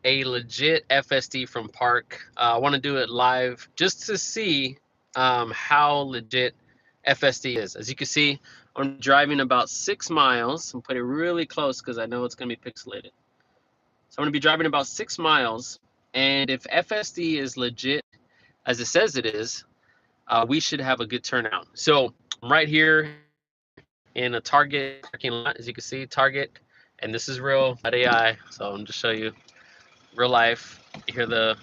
a legit FSD from Park. I want to do it live just to see how legit FSD is. As you can see, I'm driving about 6 miles. I'm putting it really close because I know it's going to be pixelated. So I'm going to be driving about 6 miles. And if FSD is legit, as it says it is, we should have a good turnout. So I'm right here in a Target parking lot, as you can see, Target. And this is real, not AI. So I'm just show you real life. You hear the,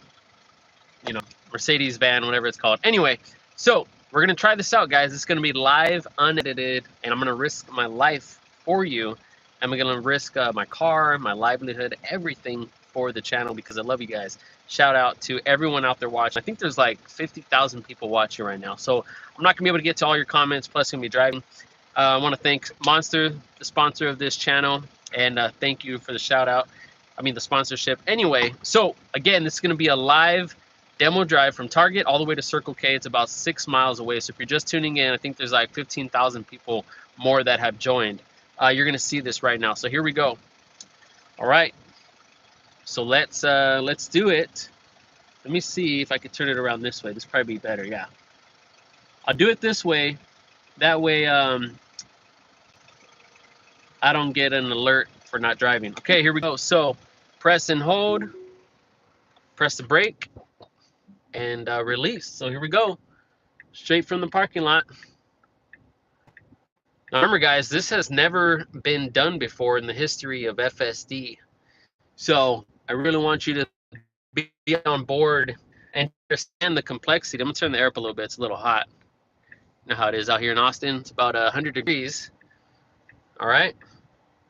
Mercedes van, whatever it's called. Anyway, so we're gonna try this out, guys. It's gonna be live, unedited, and I'm gonna risk my life for you. I'm gonna risk my car, my livelihood, everything for the channel because I love you guys. Shout out to everyone out there watching. I think there's like 50,000 people watching right now. So I'm not gonna be able to get to all your comments. Plus, I'm gonna be driving. I want to thank Monster, the sponsor of this channel, and thank you for the shout out. I mean, the sponsorship. Anyway, so again, this is going to be a live demo drive from Target all the way to Circle K. It's about 6 miles away. So if you're just tuning in, I think there's like 15,000 people more that have joined. You're going to see this right now. So here we go. All right. So let's do it. Let me see if I could turn it around this way. This would probably be better. Yeah. I'll do it this way. That way, I don't get an alert for not driving. Okay, here we go. So press and hold, press the brake, and release. So here we go, straight from the parking lot. Now remember, guys, this has never been done before in the history of FSD. So I really want you to be on board and understand the complexity. I'm gonna turn the air up a little bit. It's a little hot. You know how it is out here in Austin. It's about 100 degrees. All right.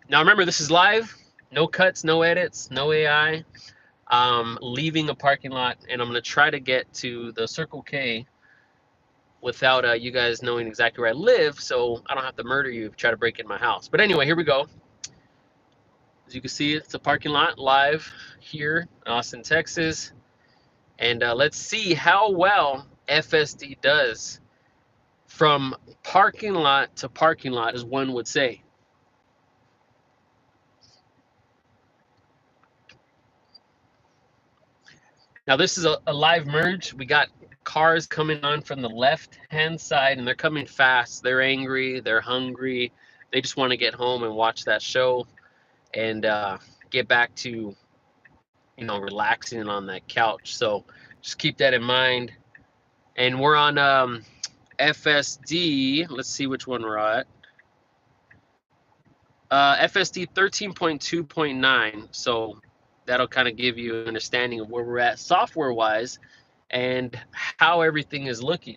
Now remember, this is live. No cuts, no edits, no AI. Leaving a parking lot, and I'm gonna try to get to the Circle K without you guys knowing exactly where I live, so I don't have to murder you if you try to break in my house. But anyway, here we go. As you can see, it's a parking lot live here in Austin, Texas, and let's see how well FSD does from parking lot to parking lot, as one would say. Now this is a live merge. We got cars coming on from the left-hand side, and they're coming fast. They're angry. They're hungry. They just want to get home and watch that show and get back to, relaxing on that couch. So just keep that in mind. And we're on FSD. Let's see which one we're at. FSD 13.2.9. So that'll kind of give you an understanding of where we're at software-wise and how everything is looking.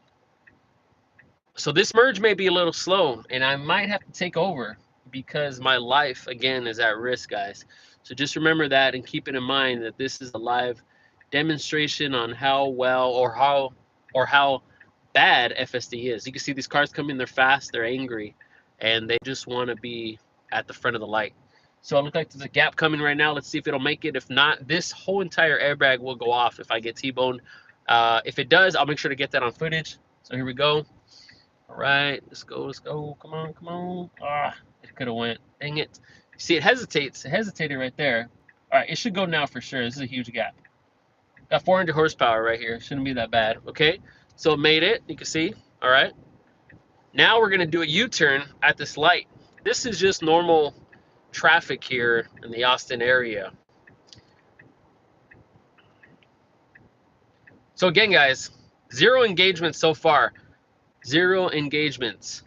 So this merge may be a little slow, and I might have to take over because my life, again, is at risk, guys. So just remember that and keep it in mind that this is a live demonstration on how well or how bad FSD is. You can see these cars come in, they're fast, they're angry, and they just want to be at the front of the light. So it looks like there's a gap coming right now. Let's see if it'll make it. If not, this whole entire airbag will go off if I get T-boned. If it does, I'll make sure to get that on footage. So here we go. All right, let's go, let's go. Come on, come on. Ah, it could have went. Dang it. See, it hesitates. It hesitated right there. All right, it should go now for sure. This is a huge gap. Got 400 horsepower right here. Shouldn't be that bad. Okay, so it made it. You can see. All right. Now we're going to do a U-turn at this light. This is just normal traffic here in the Austin area. So again, guys, 0 engagements so far. 0 engagements.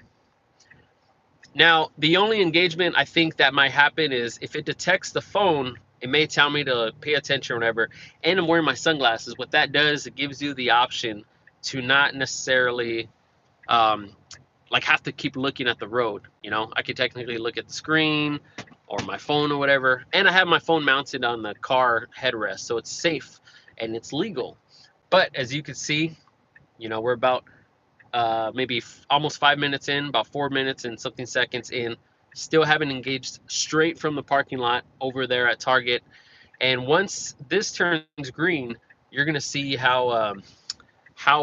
Now, the only engagement I think that might happen is if it detects the phone, it may tell me to pay attention or whatever, and I'm wearing my sunglasses. What that does, it gives you the option to not necessarily like have to keep looking at the road. I could technically look at the screen or my phone or whatever, and I have my phone mounted on the car headrest, so it's safe and it's legal. But as you can see, we're about maybe almost 5 minutes in, about 4 minutes and something seconds in, still haven't engaged straight from the parking lot over there at Target. And once this turns green, you're gonna see how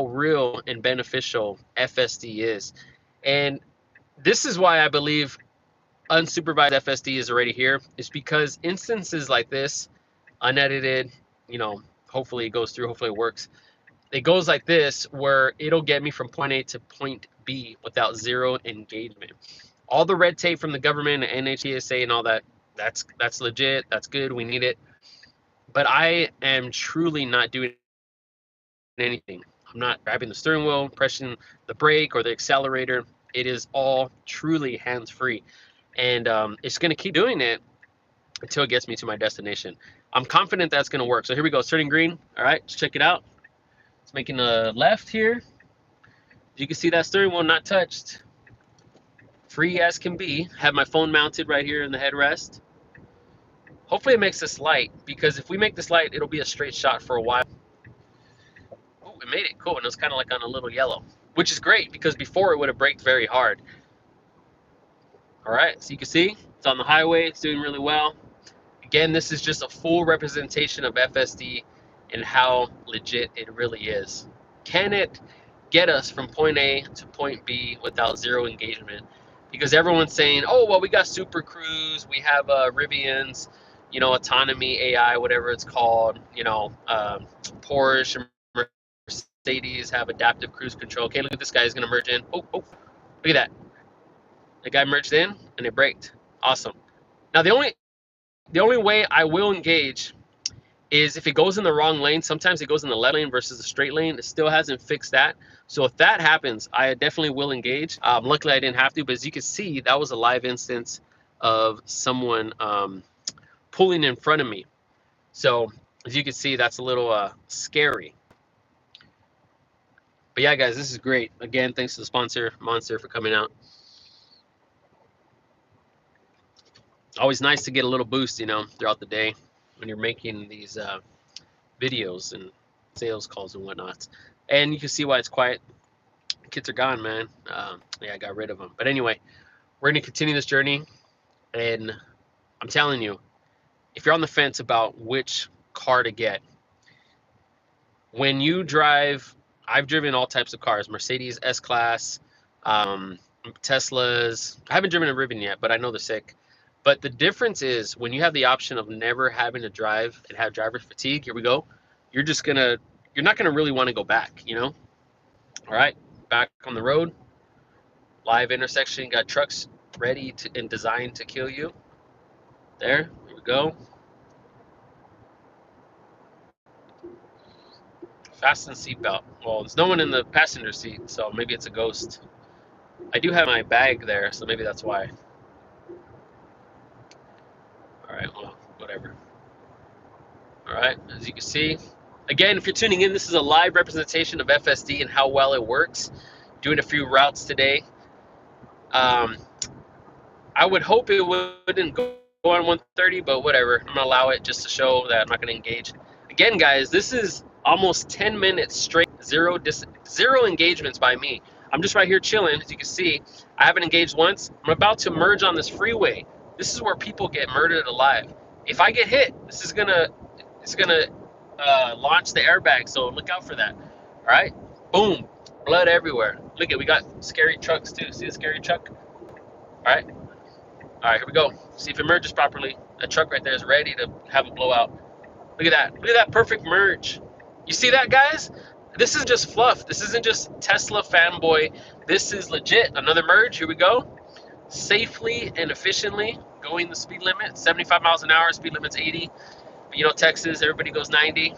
real and beneficial FSD is. And this is why I believe unsupervised FSD is already here, is because instances like this unedited. You know, hopefully it goes through, hopefully it works. It goes like this, where it'll get me from point A to point B without zero engagement. All the red tape from the government, NHTSA, and all that, that's legit. That's good. We need it. But I am truly not doing anything. I'm not grabbing the steering wheel, pressing the brake or the accelerator. It is all truly hands-free, and it's going to keep doing it until it gets me to my destination. I'm confident that's going to work. So here we go. It's turning green. All right, let's check it out. It's making a left here. You can see that steering wheel not touched. Free as can be. Have my phone mounted right here in the headrest. Hopefully it makes this light, because if we make this light, it'll be a straight shot for a while. Oh, it made it. Cool. And it was kind of like on a little yellow, which is great because before it would have braked very hard. All right, so you can see it's on the highway. It's doing really well. Again, this is just a full representation of FSD and how legit it really is. Can it get us from point A to point B without zero engagement? Because everyone's saying, oh, well, we got Super Cruise, we have Rivians, you know, autonomy, AI, whatever it's called, you know, Porsche, Mercedes have adaptive cruise control. Okay, look at this guy, he's gonna merge in. Oh, look at that. The guy merged in and it braked. Awesome. Now the only way I will engage is if it goes in the wrong lane. Sometimes it goes in the left lane versus the straight lane. It still hasn't fixed that. So if that happens, I definitely will engage. Luckily I didn't have to, but as you can see, that was a live instance of someone pulling in front of me. So as you can see, that's a little scary. But yeah, guys, this is great. Again, thanks to the sponsor, Monster, for coming out. Always nice to get a little boost, you know, throughout the day when you're making these videos and sales calls and whatnot. And you can see why it's quiet. Kids are gone, man. Yeah, I got rid of them. But anyway, we're going to continue this journey. And I'm telling you, if you're on the fence about which car to get, when you drive, I've driven all types of cars, Mercedes S-Class, Teslas. I haven't driven a Rivian yet, but I know they're sick. But the difference is when you have the option of never having to drive and have driver fatigue, here we go, you're not gonna really want to go back, you know? All right, back on the road, live intersection, got trucks ready to and designed to kill you. Here we go. Fasten seatbelt. Well, there's no one in the passenger seat, so maybe it's a ghost. I do have my bag there, so maybe that's why. All right, well, whatever. All right, as you can see, again, if you're tuning in, this is a live representation of FSD and how well it works. Doing a few routes today. I would hope it wouldn't go on 130, but whatever. I'm gonna allow it just to show that I'm not gonna engage. Again, guys, this is almost 10 minutes straight, zero engagements by me. I'm just right here chilling. As you can see, I haven't engaged once. I'm about to merge on this freeway. This is where people get murdered alive. If I get hit, it's gonna launch the airbag, so look out for that. All right, boom, blood everywhere. Look at, we got scary trucks too. See the scary truck? All right, here we go. See if it merges properly. That truck right there is ready to have a blowout. Look at that. Look at that perfect merge. You see that, guys? This isn't just fluff. This isn't just Tesla fanboy. This is legit. Another merge. Here we go. Safely and efficiently going the speed limit. 75 miles an hour. Speed limit's 80. But you know, Texas, everybody goes 90.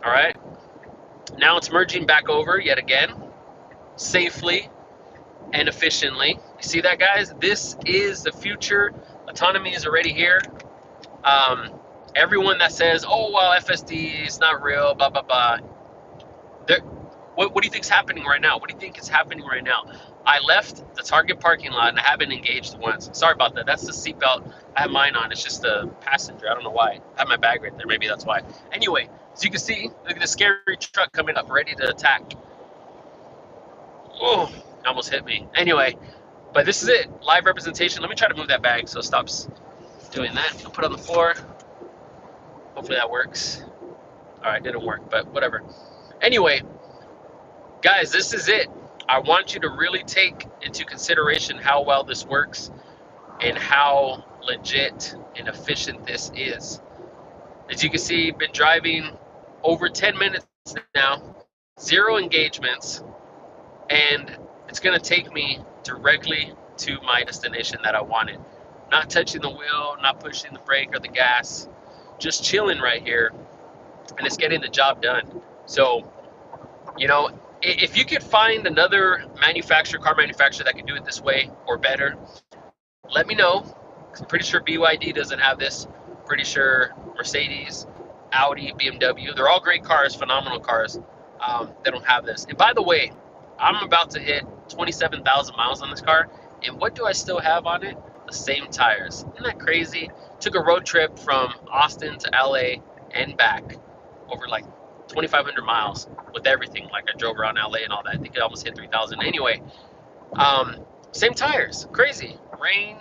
All right. Now it's merging back over yet again. Safely and efficiently. You see that, guys? This is the future. Autonomy is already here. Everyone that says, oh, well, FSD is not real, blah, blah, blah. What do you think is happening right now? What do you think is happening right now? I left the Target parking lot and I haven't engaged once. Sorry about that. That's the seatbelt. I have mine on. It's just a passenger. I don't know why. I have my bag right there. Maybe that's why. Anyway, as you can see, look at the scary truck coming up, ready to attack. Oh, almost hit me. Anyway, but this is it. Live representation. Let me try to move that bag so it stops doing that. I'll put it on the floor. Hopefully that works. All right, didn't work, but whatever. Anyway, guys, this is it. I want you to really take into consideration how well this works and how legit and efficient this is. As you can see, been driving over 10 minutes now, 0 engagements, and it's gonna take me directly to my destination that I wanted. Not touching the wheel, not pushing the brake or the gas, just chilling right here, and it's getting the job done. So, you know, if you could find another car manufacturer that can do it this way or better, let me know. 'Cause I'm pretty sure BYD doesn't have this. Pretty sure Mercedes, Audi, BMW, they're all great cars, phenomenal cars. They don't have this. And by the way, I'm about to hit 27,000 miles on this car. And what do I still have on it? The same tires. Isn't that crazy? Took a road trip from Austin to LA and back over like 2,500 miles with everything. Like I drove around LA and all that. I think it almost hit 3,000. Anyway, same tires. Crazy. Rain,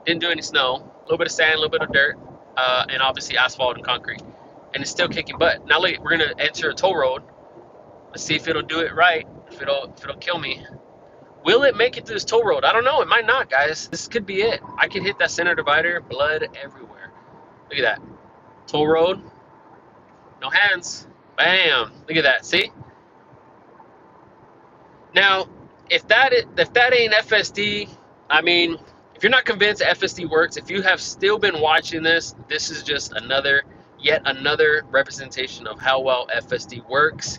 didn't do any snow, a little bit of sand, a little bit of dirt, and obviously asphalt and concrete. And it's still kicking butt. Now look, we're gonna enter a toll road. Let's see if it'll do it right, if it'll kill me. Will it make it to this toll road? I don't know, it might not, guys. This could be it. I could hit that center divider, blood everywhere. Look at that. Toll road, no hands. Bam, look at that, see? Now, if that ain't FSD, I mean, if you're not convinced FSD works, if you have still been watching this, this is just yet another representation of how well FSD works.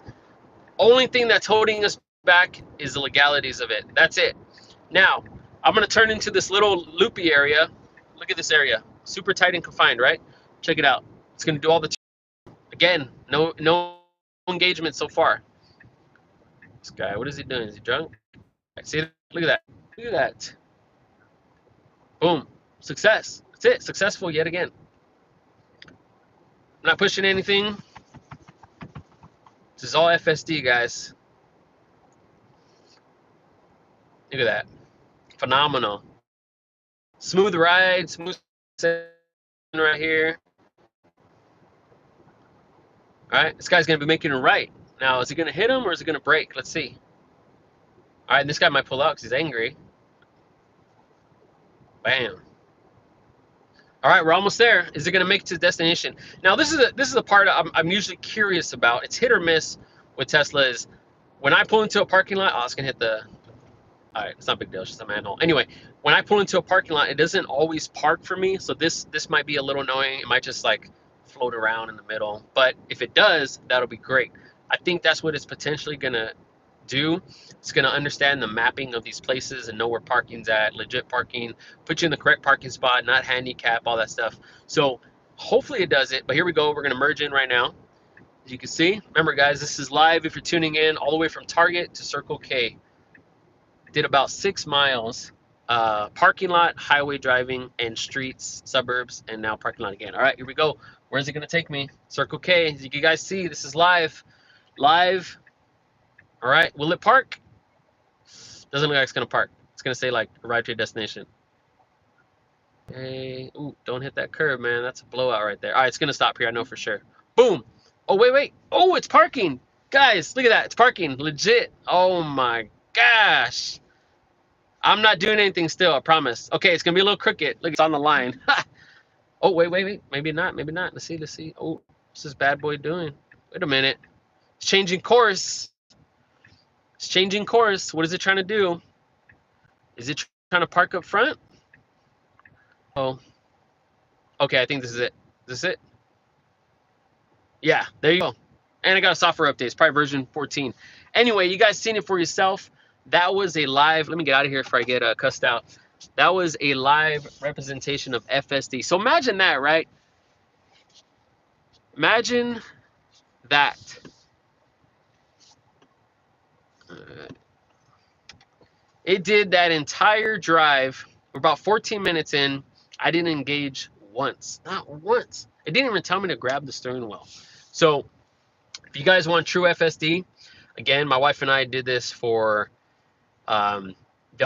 Only thing that's holding us back is the legalities of it. That's it. Now, I'm gonna turn into this little loopy area. Look at this area, super tight and confined, right? Check it out. It's gonna do all the, again, no engagement so far. This guy, what is he doing? Is he drunk? See, look at that. Look at that. Boom. Success. That's it. Successful yet again. I'm not pushing anything. This is all FSD, guys. Look at that. Phenomenal. Smooth ride. Smooth right here. All right. This guy's going to be making it right. Now, is he going to hit him or is he going to break? Let's see. All right. This guy might pull out because he's angry. Bam. All right, we're almost there. Is it going to make it to the destination? Now, this is the part I'm usually curious about. It's hit or miss with Tesla. Is when I pull into a parking lot, it's going to hit the. All right, it's not a big deal. It's just a manhole. Anyway, when I pull into a parking lot, it doesn't always park for me. So this might be a little annoying. It might just like float around in the middle. But if it does, that'll be great. I think that's what it's potentially going to do. It's going to understand the mapping of these places and know where parking's at, legit parking, put you in the correct parking spot, not handicap, all that stuff. So hopefully it does it. But here we go. We're going to merge in right now. As you can see, remember guys, this is live if you're tuning in all the way from Target to Circle K. Did about 6 miles, parking lot, highway driving, and streets, suburbs, and now parking lot again. All right, here we go. Where's it going to take me? Circle K. As you guys see, this is live. All right, will it park? Doesn't look like it's gonna park. It's gonna say like arrive to your destination. Hey, ooh, don't hit that curb, man. That's a blowout right there. All right, it's gonna stop here. I know for sure. Boom. Oh, wait. Oh, it's parking. Guys, look at that. It's parking. Legit. Oh my gosh. I'm not doing anything still, I promise. Okay, it's gonna be a little crooked. Look, it's on the line. Oh, wait. Maybe not. Let's see. Oh, what's this bad boy doing? Wait a minute. It's changing course. It's changing course. What is it trying to do? Is it trying to park up front? Oh. Okay, I think this is it. Is this it? Yeah, there you go. And I got a software update. It's probably version 14. Anyway, you guys seen it for yourself. That was a live, let me get out of here before I get cussed out. That was a live representation of FSD. So imagine that, right? Imagine that. It did that entire drive. We're about 14 minutes in. I didn't engage once. Not once. It didn't even tell me to grab the steering wheel. So if you guys want true FSD, again, my wife and I did this for the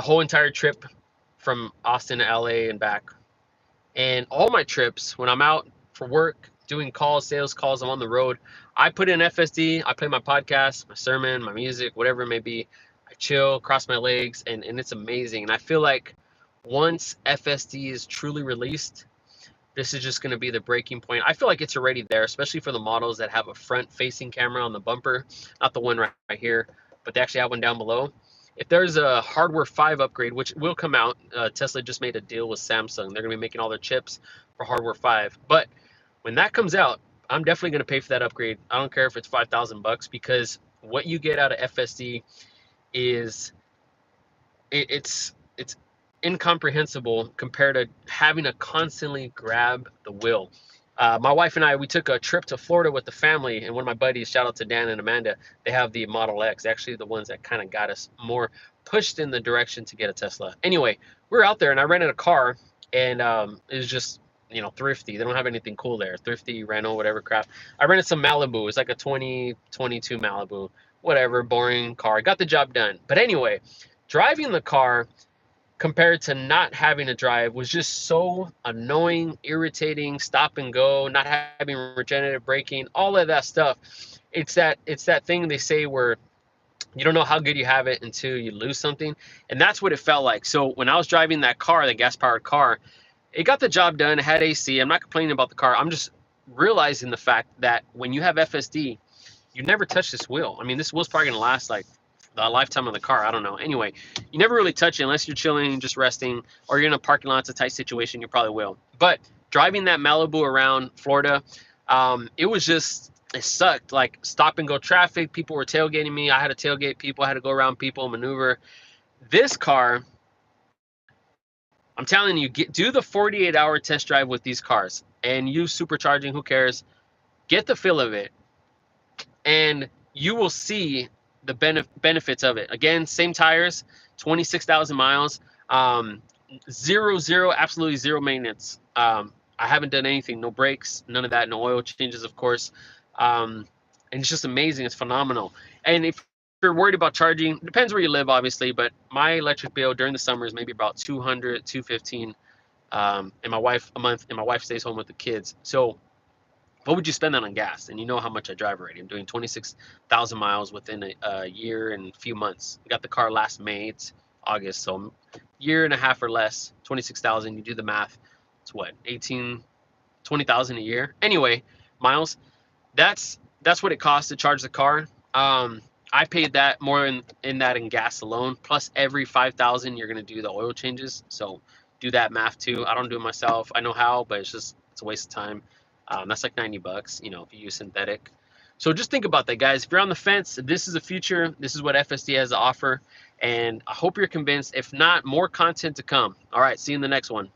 whole entire trip from Austin to LA and back. And all my trips, when I'm out for work, doing calls, sales calls, I'm on the road, I put in FSD, I play my podcast, my sermon, my music, whatever it may be. I chill, cross my legs, and it's amazing. And I feel like once FSD is truly released, This is just going to be the breaking point. I feel like it's already there, especially for the models that have a front-facing camera on the bumper, not the one right here, but they actually have one down below. If there's a hardware 5 upgrade, which will come out, Tesla just made a deal with Samsung. They're going to be making all their chips for hardware 5. But when that comes out, I'm definitely going to pay for that upgrade. I don't care if it's 5,000 bucks, because what you get out of FSD is it's incomprehensible compared to having to constantly grab the wheel. My wife and I, we took a trip to Florida with the family, and one of my buddies, shout out to Dan and Amanda, they have the Model X, actually the ones that kind of got us more pushed in the direction to get a Tesla. Anyway, we were out there and I rented a car, and it was just, you know, thrifty. They don't have anything cool there. Thrifty, rental, whatever crap. I rented some Malibu. It's like a 2022 Malibu, whatever, boring car. Got the job done. But anyway, driving the car compared to not having to drive was just so annoying, irritating, stop and go, not having regenerative braking, all of that stuff. It's that thing they say where you don't know how good you have it until you lose something, and that's what it felt like. So when I was driving that car, the gas-powered car, it got the job done. It had AC. I'm not complaining about the car. I'm just realizing the fact that when you have FSD, you never touch this wheel. I mean, this wheel's probably gonna last like the lifetime of the car. I don't know. Anyway, you never really touch it unless you're chilling, just resting, or you're in a parking lot. It's a tight situation. You probably will. But driving that Malibu around Florida, it was just, it sucked. Like stop and go traffic. People were tailgating me. I had to tailgate people. I had to go around people, maneuver. This car, I'm telling you, do the 48-hour test drive with these cars and use supercharging. Who cares? Get the feel of it, and you will see the benefits of it. Again, same tires, 26,000 miles, zero, absolutely zero maintenance. I haven't done anything, no brakes, none of that, no oil changes, of course. And it's just amazing. It's phenomenal. And if you're worried about charging, depends where you live, obviously, but my electric bill during the summer is maybe about 200, 215, and my wife a month, and my wife stays home with the kids. So what would you spend that on gas? And you know how much I drive already. I'm doing 26,000 miles within a year and a few months. I got the car last May. It's August, so a year and a half or less. 26,000. You do the math. It's what, 18, 20,000 a year. Anyway, miles. That's what it costs to charge the car. I paid that more in that in gas alone. Plus every 5,000 you're gonna do the oil changes. So do that math too. I don't do it myself. I know how, but it's a waste of time. That's like 90 bucks, you know, if you use synthetic. So just think about that, guys. If you're on the fence, this is the future. This is what FSD has to offer. And I hope you're convinced. If not, more content to come. All right, see you in the next one.